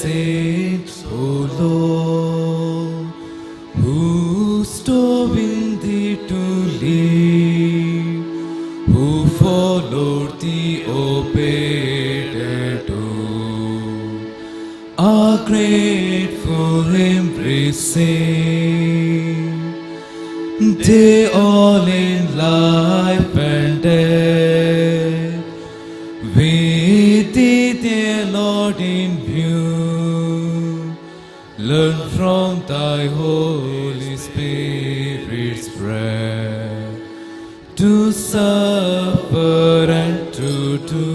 saints, O Lord, who stove in thee to live, who followed thee, obeyed to, are grateful embracing. They all in life and death, with thee, dear Lord, in view, learn from thy Holy Spirit's breath to suffer and to do.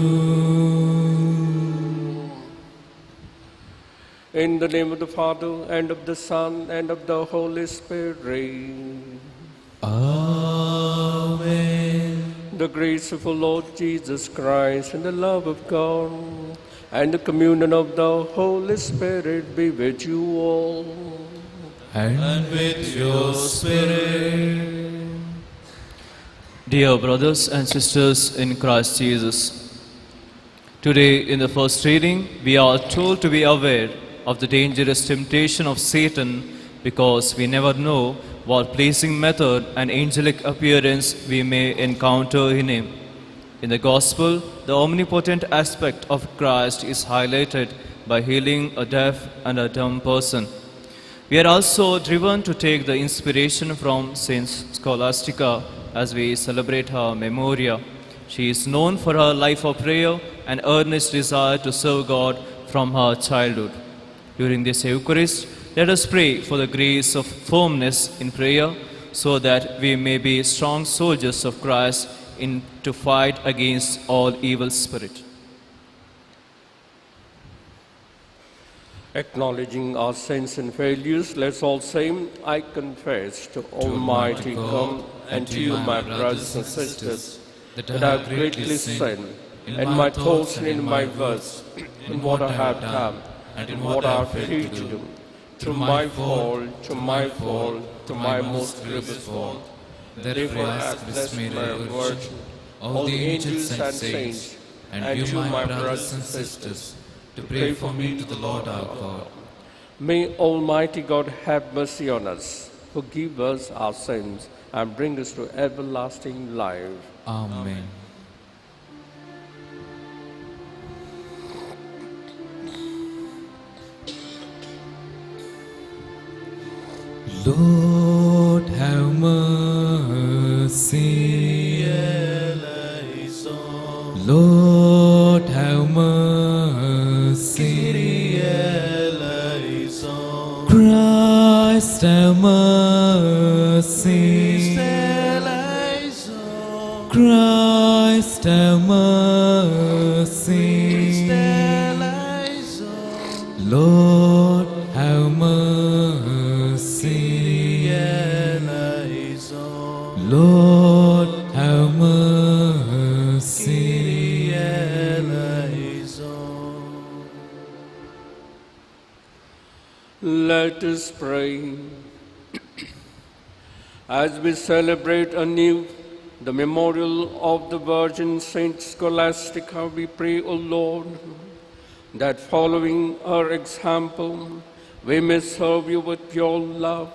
In the name of the Father, and of the Son, and of the Holy Spirit. Amen. The grace of our Lord Jesus Christ, and the love of God, and the communion of the Holy Spirit be with you all. And with your spirit. Dear brothers and sisters in Christ Jesus, today in the first reading, we are told to be aware of the dangerous temptation of Satan, because we never know what pleasing method and angelic appearance we may encounter in him. In the Gospel, the omnipotent aspect of Christ is highlighted by healing a deaf and a dumb person. We are also driven to take the inspiration from Saint Scholastica as we celebrate her memoria. She is known for her life of prayer and earnest desire to serve God from her childhood. During this Eucharist, let us pray for the grace of firmness in prayer, so that we may be strong soldiers of Christ to fight against all evil spirit. Acknowledging our sins and failures, let's all say, I confess to Almighty God and to you, my brothers and sisters, that I have greatly sinned in my thoughts and in my words, in what I have done and in what I have failed to do. To my fault, to my fault, to my most grievous fault. Therefore, ask this Mary, Virgin, all the angels and saints, and you, my brothers and sisters, to pray for me to the Lord our God. May Almighty God have mercy on us, forgive us our sins, and bring us to everlasting life. Amen. Lord, have mercy. Lord, have mercy. Christ, have mercy. Christ, have mercy. Lord, have mercy. Lord, have mercy. Let us pray. As we celebrate anew the memorial of the Virgin Saint Scholastica, we pray, O Lord, that following our example, we may serve you with pure love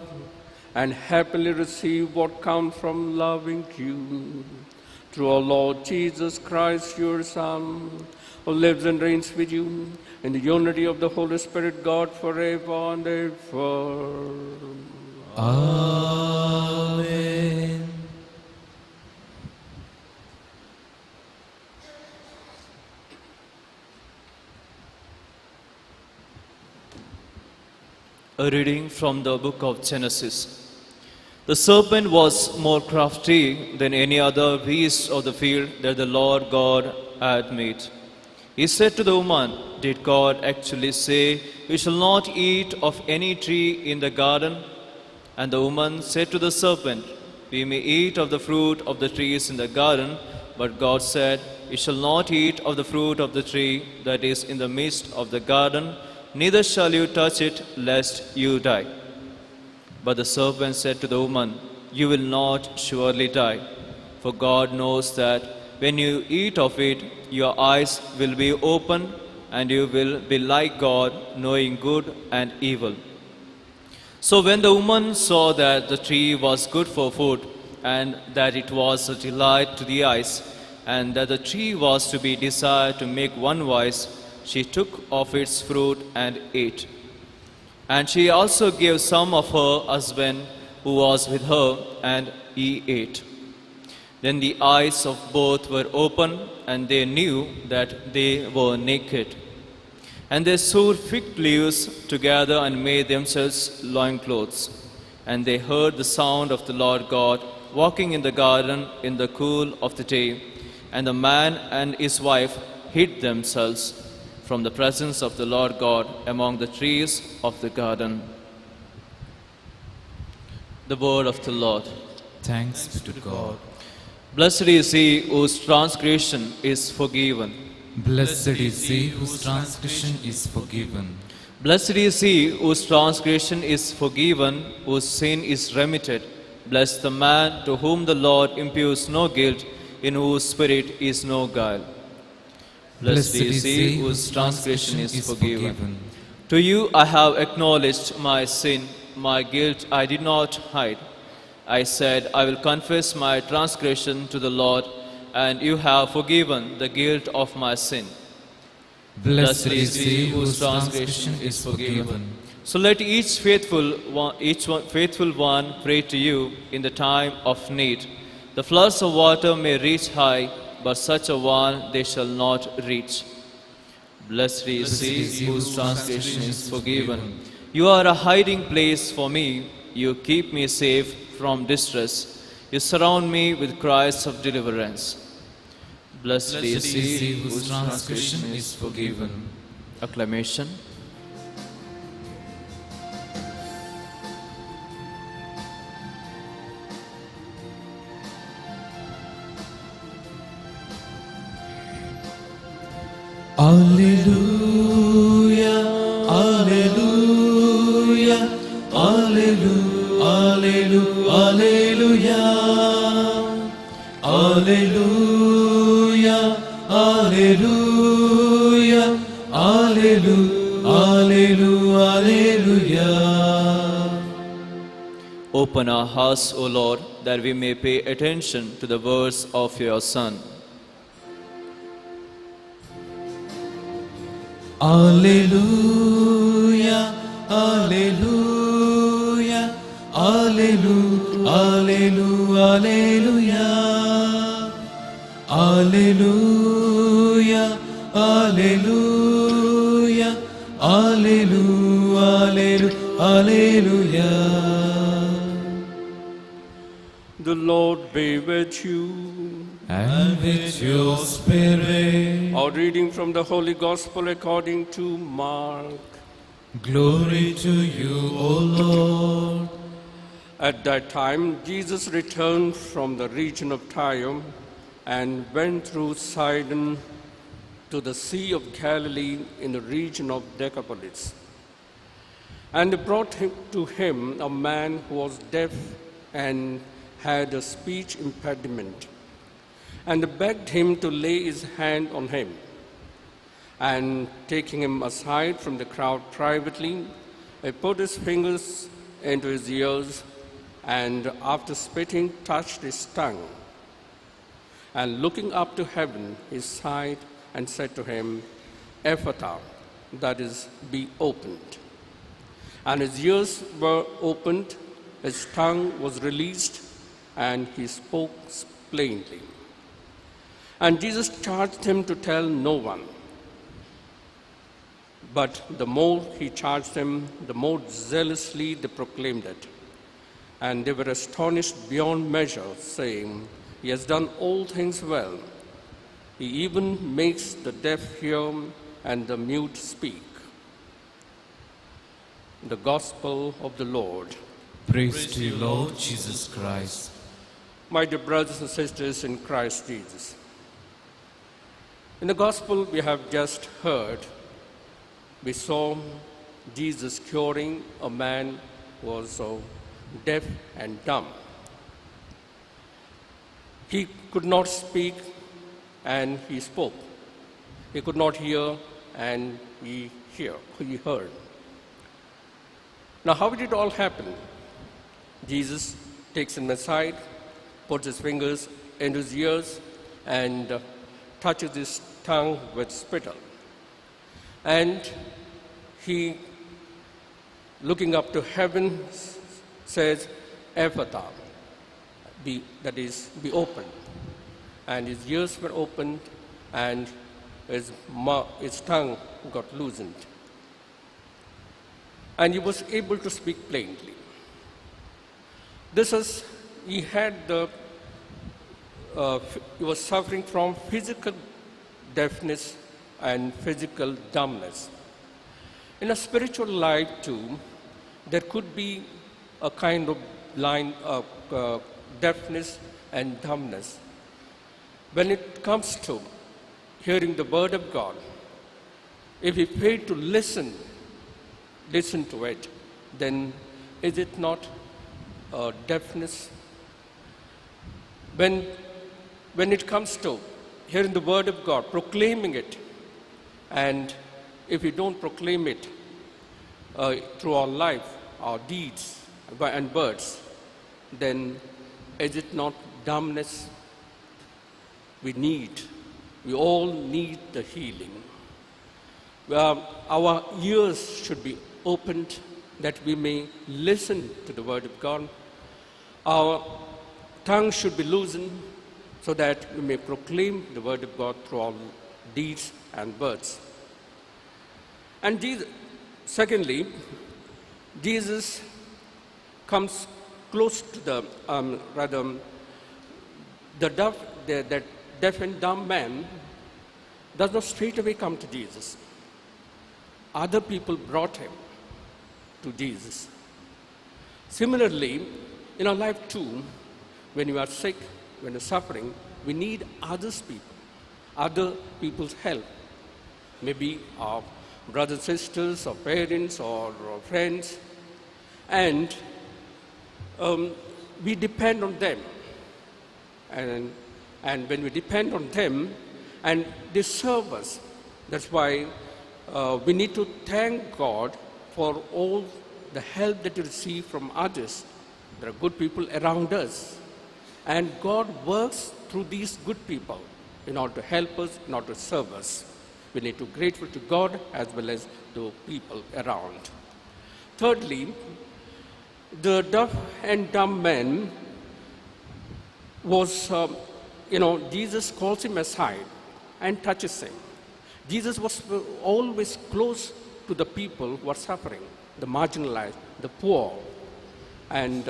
and happily receive what comes from loving you. Through our Lord Jesus Christ, your Son, who lives and reigns with you in the unity of the Holy Spirit, God, forever and ever. Amen. A reading from the book of Genesis. The serpent was more crafty than any other beast of the field that the Lord God had made. He said to the woman, "Did God actually say, 'You shall not eat of any tree in the garden'?" And the woman said to the serpent, "We may eat of the fruit of the trees in the garden, but God said, 'You shall not eat of the fruit of the tree that is in the midst of the garden, neither shall you touch it, lest you die.' But the serpent said to the woman, 'You will not surely die, for God knows that when you eat of it, your eyes will be opened, and you will be like God, knowing good and evil. So when the woman saw that the tree was good for food, and that it was a delight to the eyes, and that the tree was to be desired to make one wise, she took of its fruit and ate. And she also gave some of her husband who was with her, and he ate. Then the eyes of both were opened, and they knew that they were naked. And they sewed fig leaves together and made themselves loincloths. And they heard the sound of the Lord God walking in the garden in the cool of the day. And the man and his wife hid themselves from the presence of the Lord God among the trees of the garden. The word of the Lord. Thanks be to God. Blessed is he whose transgression is forgiven. Blessed is he whose transgression is forgiven. Blessed is he whose transgression is forgiven, whose sin is remitted. Bless the man to whom the Lord imputes no guilt, in whose spirit is no guile. Blessed is he whose transgression is forgiven. To you I have acknowledged my sin, my guilt I did not hide. I said, I will confess my transgression to the Lord, and you have forgiven the guilt of my sin. Blessed is he whose transgression is forgiven. So let each faithful one pray to you in the time of need. The floods of water may reach high, but such a one they shall not reach. Blessed is he whose transgression is forgiven. You are a hiding place for me. You keep me safe from distress. You surround me with cries of deliverance. Blessed is he whose transgression is forgiven. Acclamation. Alleluia, alleluia, alleluia, alleluia, alleluia, alleluia, alleluia, alleluia. Open our hearts, O Lord, that we may pay attention to the words of your Son. Alleluia, alleluia, alleluia, alleluia, alleluia, alleluia, alleluia, alleluia. The Lord be with you. And with your spirit. Our reading from the Holy Gospel according to Mark. Glory to you, O Lord. At that time, Jesus returned from the region of Tyre and went through Sidon to the Sea of Galilee in the region of Decapolis. And they brought to him a man who was deaf and had a speech impediment. And they begged him to lay his hand on him. And taking him aside from the crowd privately, he put his fingers into his ears, and after spitting, touched his tongue. And looking up to heaven, he sighed and said to him, Ephata, that is, be opened. And his ears were opened, his tongue was released, and he spoke plainly. And Jesus charged him to tell no one. But the more he charged them, the more zealously they proclaimed it. And they were astonished beyond measure, saying, He has done all things well. He even makes the deaf hear and the mute speak. The Gospel of the Lord. Praise to you, Lord Jesus Christ. My dear brothers and sisters in Christ Jesus. In the Gospel we have just heard, we saw Jesus curing a man who was so deaf and dumb. He could not speak and he spoke. He could not hear and he heard. Now, how did it all happen? Jesus takes him aside, puts his fingers into his ears, and touches his tongue with spittle. And he, looking up to heaven, says, Ephphatha, that is, be opened. And his ears were opened, and his tongue got loosened. And he was able to speak plainly. He was suffering from physical deafness and physical dumbness. In a spiritual life too, there could be a kind of deafness and dumbness. When it comes to hearing the word of God, if we fail to listen to it, then is it not deafness? When it comes to hearing the word of God, proclaiming it, and if we don't proclaim it through our life, our deeds and words, then is it not dumbness? We all need the healing. Our ears should be opened that we may listen to the word of God. Our tongue should be loosened so that we may proclaim the word of God through our deeds and words. And secondly, Jesus comes close to the deaf and dumb man does not straight away come to Jesus. Other people brought him to Jesus. Similarly, in our life too, when you are sick, when you're suffering, we need other people's help. Maybe our brothers, sisters, or parents, or friends. And we depend on them. And when we depend on them, and they serve us, that's why we need to thank God for all the help that we receive from others. There are good people around us. And God works through these good people in order to help us, in order to serve us. We need to be grateful to God as well as the people around. Thirdly, the deaf and dumb man was, Jesus calls him aside and touches him. Jesus was always close to the people who are suffering, the marginalized, the poor, and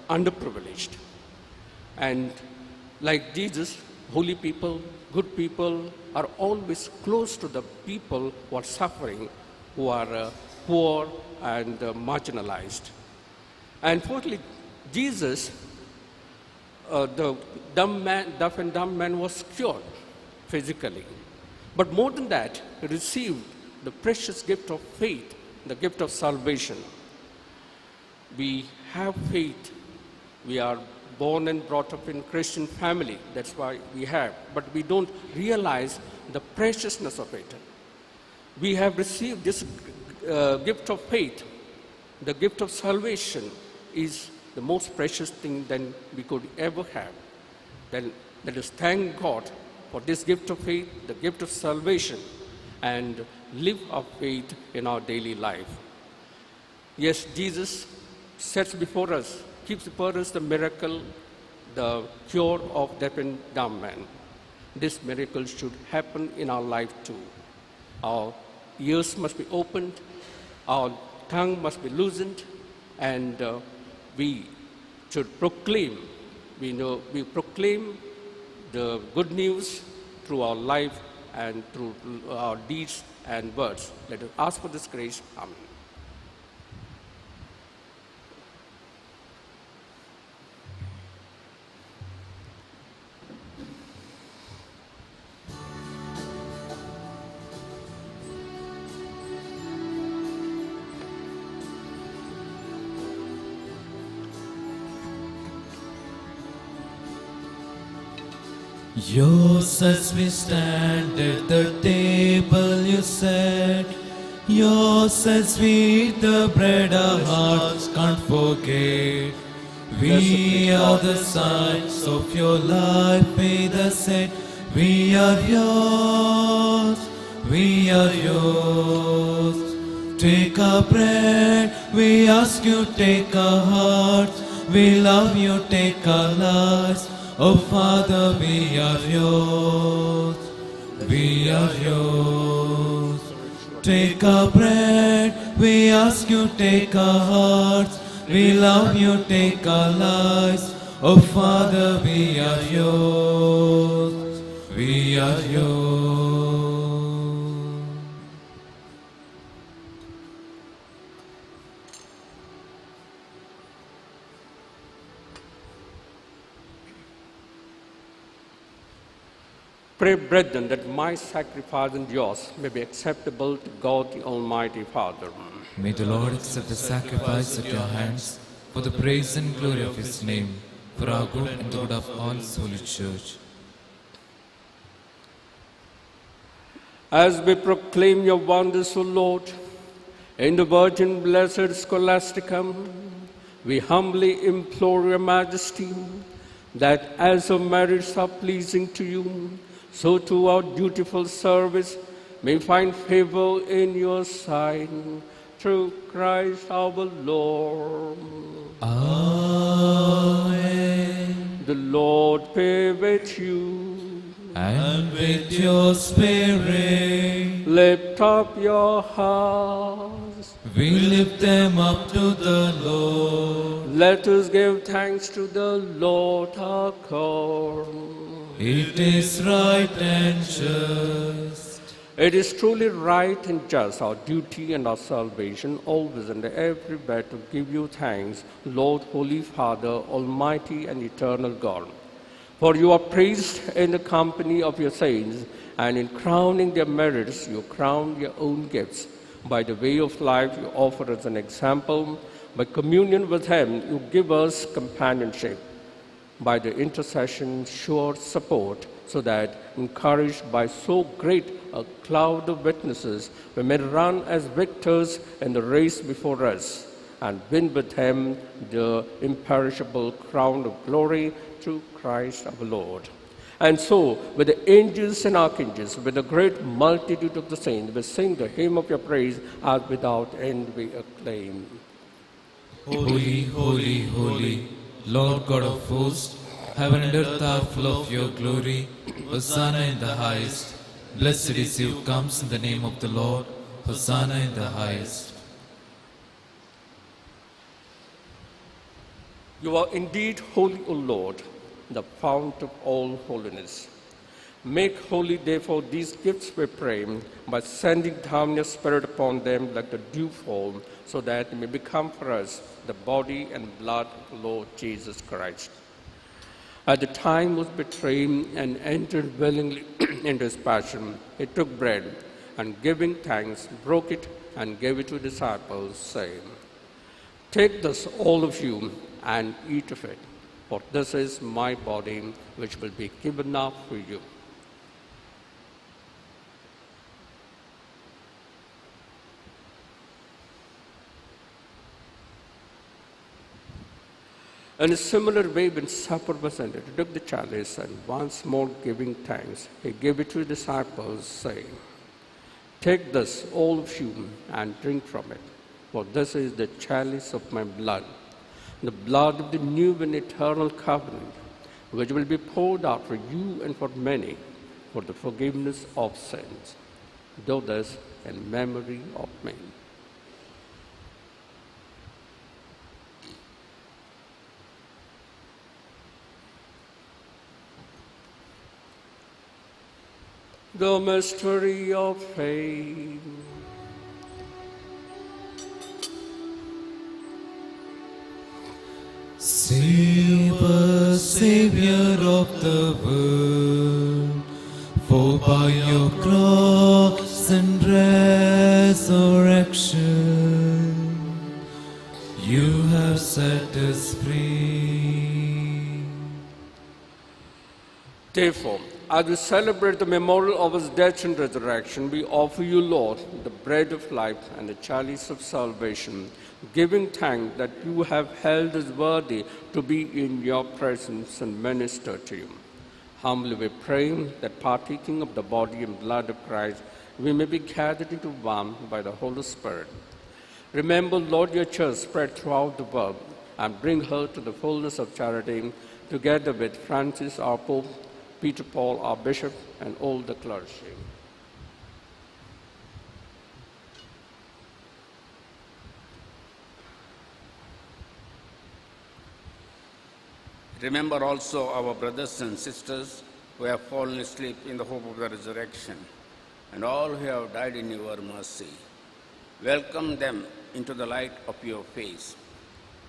underprivileged. And like Jesus, holy people, good people are always close to the people who are suffering, who are poor and marginalized. And fourthly, Jesus, the deaf and dumb man was cured physically. But more than that, he received the precious gift of faith, the gift of salvation. We have faith. We are born and brought up in Christian family. That's why we have. But we don't realize the preciousness of it. We have received this gift of faith. The gift of salvation is the most precious thing that we could ever have. Then let us thank God for this gift of faith, the gift of salvation, and live our faith in our daily life. Yes, Jesus sets before us, keeps before us the miracle, the cure of deaf and dumb man. This miracle should happen in our life too. Our ears must be opened, our tongue must be loosened, and we should proclaim. We proclaim the good news through our life and through our deeds and words. Let us ask for this grace. Amen. Yours as we stand at the table you set. Yours as we eat the bread our hearts can't forget. We are the signs of your life, may the said. We are yours, we are yours. Take our bread, we ask you, take our hearts. We love you, take our lives. Oh Father, we are yours, we are yours. Take our bread, we ask you, take our hearts. We love you, take our lives. Oh Father, we are yours, we are yours. Pray, brethren, that my sacrifice and yours may be acceptable to God the Almighty Father. May the Lord accept the sacrifice at your hands for the praise and glory of his name, for our good and the good of all his holy church. As we proclaim your wonders, O Lord, in the Virgin Blessed Scholasticum, we humbly implore your majesty that as our merits are pleasing to you, so too our dutiful service may find favor in your sight, through Christ our Lord. Amen. The Lord be with you. And with your spirit, Lift up your hearts. we lift them up to the Lord. Let us give thanks to the Lord our God. It is right and just. It is truly right and just, our duty and our salvation, always and everywhere to give you thanks, Lord, Holy Father, Almighty and eternal God. For you are praised in the company of your saints, and in crowning their merits, you crown your own gifts. By the way of life you offer us an example. By communion with him, you give us companionship. By the intercession, sure support, so that, encouraged by so great a cloud of witnesses, we may run as victors in the race before us, and win with him the imperishable crown of glory through Christ our Lord. And so, with the angels and archangels, with the great multitude of the saints, we sing the hymn of your praise, as without end we acclaim. Holy, holy, holy, Lord God of hosts, heaven and earth are full of your glory. Hosanna in the highest. Blessed is he who comes in the name of the Lord. Hosanna in the highest. You are indeed holy, O Lord, the fount of all holiness. Make holy, therefore, these gifts, we pray, by sending down your Spirit upon them like the dewfall, so that they may become for us the body and blood of the Lord Jesus Christ. At the time he was betrayed and entered willingly into his passion, he took bread, and giving thanks, broke it and gave it to his disciples, saying, "Take this, all of you, and eat of it, for this is my body, which will be given up for you." In a similar way, when supper was ended, he took the chalice, and once more giving thanks, he gave it to his disciples, saying, "Take this, all of you, and drink from it, for this is the chalice of my blood, the blood of the new and eternal covenant, which will be poured out for you and for many for the forgiveness of sins. Do this in memory of me." The mystery of faith. Save us, Savior of the world, for by your cross and resurrection, you have set us free. Therefore, as we celebrate the memorial of his death and resurrection, we offer you, Lord, the bread of life and the chalice of salvation, giving thanks that you have held us worthy to be in your presence and minister to you. Humbly we pray that partaking of the body and blood of Christ, we may be gathered into one by the Holy Spirit. Remember, Lord, your church spread throughout the world and bring her to the fullness of charity, together with Francis, our Pope, Peter Paul, our Bishop, and all the clergy. Remember also our brothers and sisters who have fallen asleep in the hope of the resurrection, and all who have died in your mercy. Welcome them into the light of your face.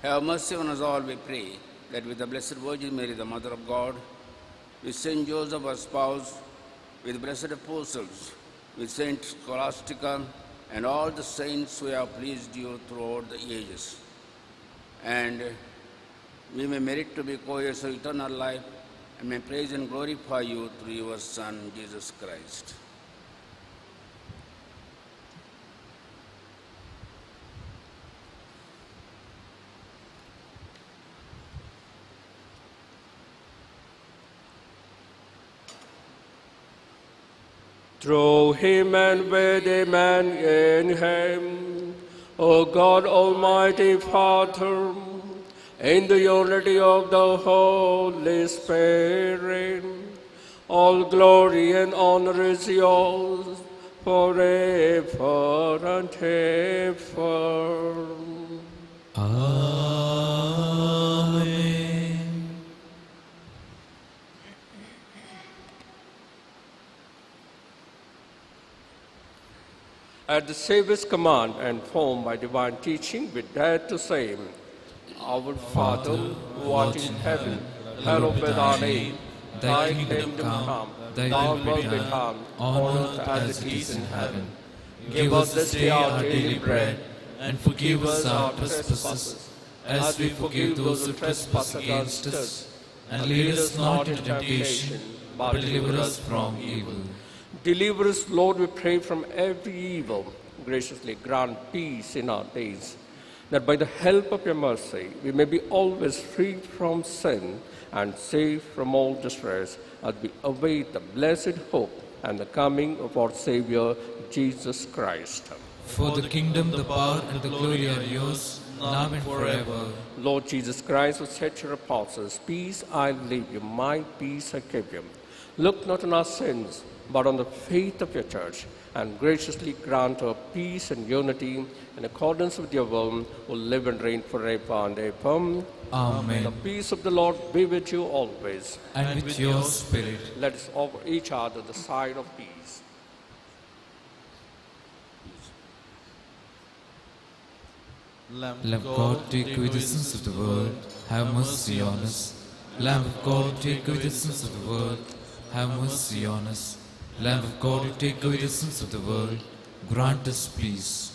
Have mercy on us all, we pray, that with the Blessed Virgin Mary, the Mother of God, with Saint Joseph, our spouse, with blessed apostles, with Saint Scholastica, and all the saints who have pleased you throughout the ages, and we may merit to be co-heirs of eternal life, and may praise and glorify you through your Son, Jesus Christ. Through him and with him and in him, O God, Almighty Father, in the unity of the Holy Spirit, all glory and honor is yours forever and ever. Amen. At the Saviour's command and formed by divine teaching, we dare to say, Our Father, who art in heaven, hallowed be thy name. Thy kingdom come, thy will be done, on earth as it is in heaven. Give us this day our daily bread, and forgive us our trespasses, as we forgive those who trespass against us. And lead us not into temptation, but deliver us from evil. Deliver us, Lord, we pray, from every evil. Graciously grant peace in our days, that by the help of your mercy we may be always free from sin and safe from all distress, as we await the blessed hope and the coming of our Savior, Jesus Christ. For the kingdom, the power, and the glory are yours, now and forever. Lord Jesus Christ, who said to your apostles, Peace I leave you, my peace I give you. Look not on our sins, but on the faith of your church, and graciously grant her peace and unity in accordance with your will, who live and reign forever and ever. Amen. The peace of the Lord be with you always. And with your spirit. Let us offer each other the sign of peace. Lamb of God, take away the sins of the world, have mercy on us. Lamb of God, take away the sins of the world, have mercy on us. Lamb of God, who take away the sins of the world, grant us peace.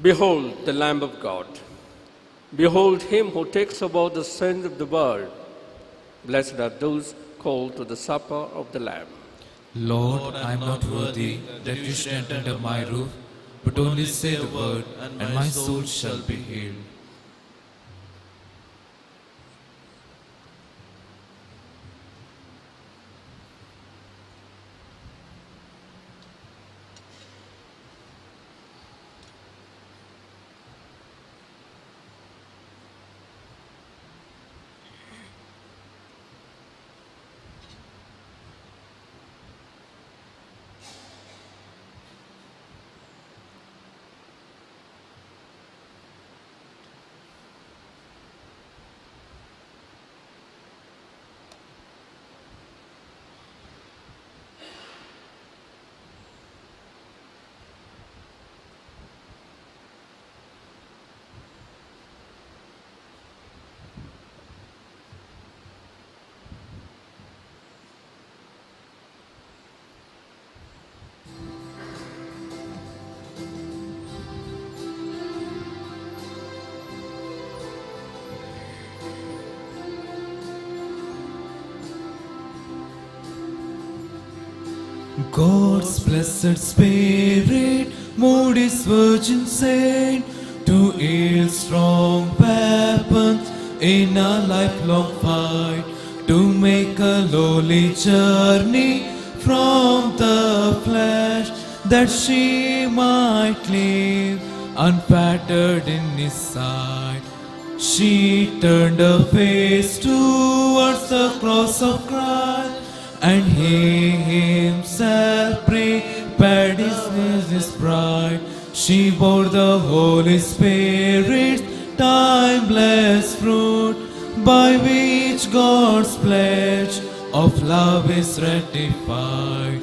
Behold the Lamb of God. Behold him who takes away the sins of the world. Blessed are those called to the supper of the Lamb. Lord, I am not worthy that you should enter under my roof, but only say the word, and my soul shall be healed. God's blessed Spirit moved His virgin saint to yield strong weapons in a lifelong fight, to make a lowly journey from the flesh, that she might live unfettered in His sight. She turned her face towards the cross of Christ, and He Himself prepared His bride. She bore the Holy Spirit's timeless fruit, by which God's pledge of love is ratified.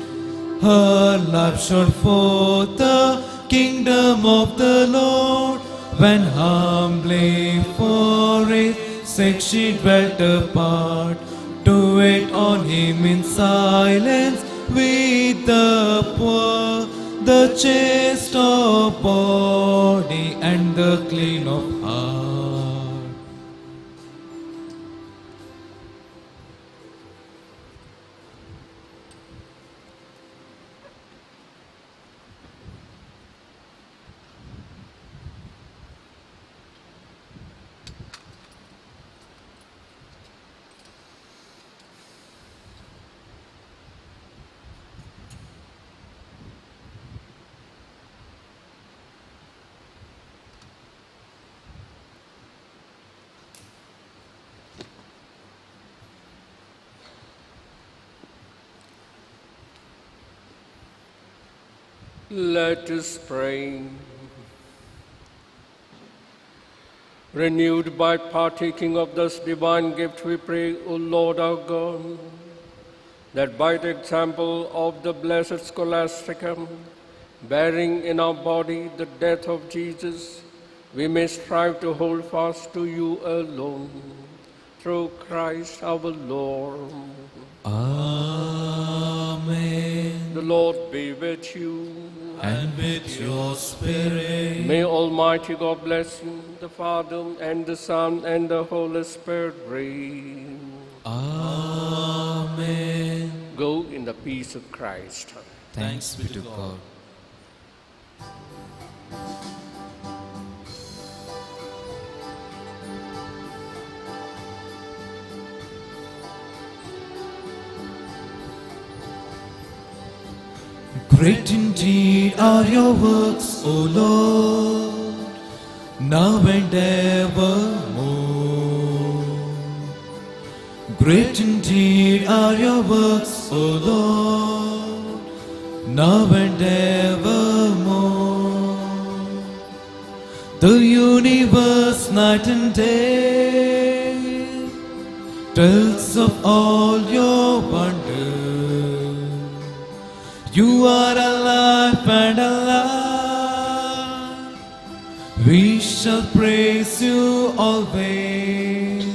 Her life showed forth the kingdom of the Lord, when humbly for His sake she dwelt apart, to wait on Him in silence with the poor, the chaste of body and the clean of heart. Let us pray. Renewed by partaking of this divine gift, we pray, O Lord our God, that by the example of the blessed Scholastica, bearing in our body the death of Jesus, we may strive to hold fast to you alone, through Christ our Lord. Amen. The Lord be with you. And with your spirit. May Almighty God bless you, the Father, and the Son, and the Holy Spirit reign. Amen. Go in the peace of Christ. Thanks be to God. Great indeed are your works, O Lord, now and evermore. Great indeed are your works, O Lord, now and evermore. The universe night and day tells of all your wonders. You are alive and alive. We shall praise you always.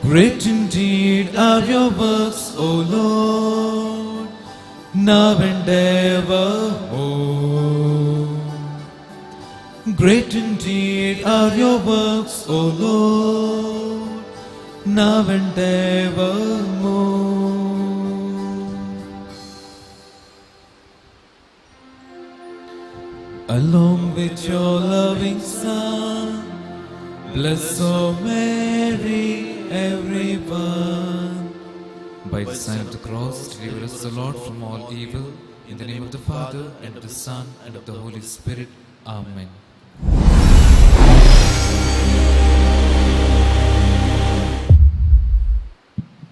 Great indeed are your works, O Lord, now and evermore. Great indeed are your works, O Lord, now and evermore. Along with your loving Son, bless, O Mary, everyone. By the sign of the cross, deliver us the Lord from all evil. In the name of the Father, and of the Son, and of the Holy Spirit. Amen.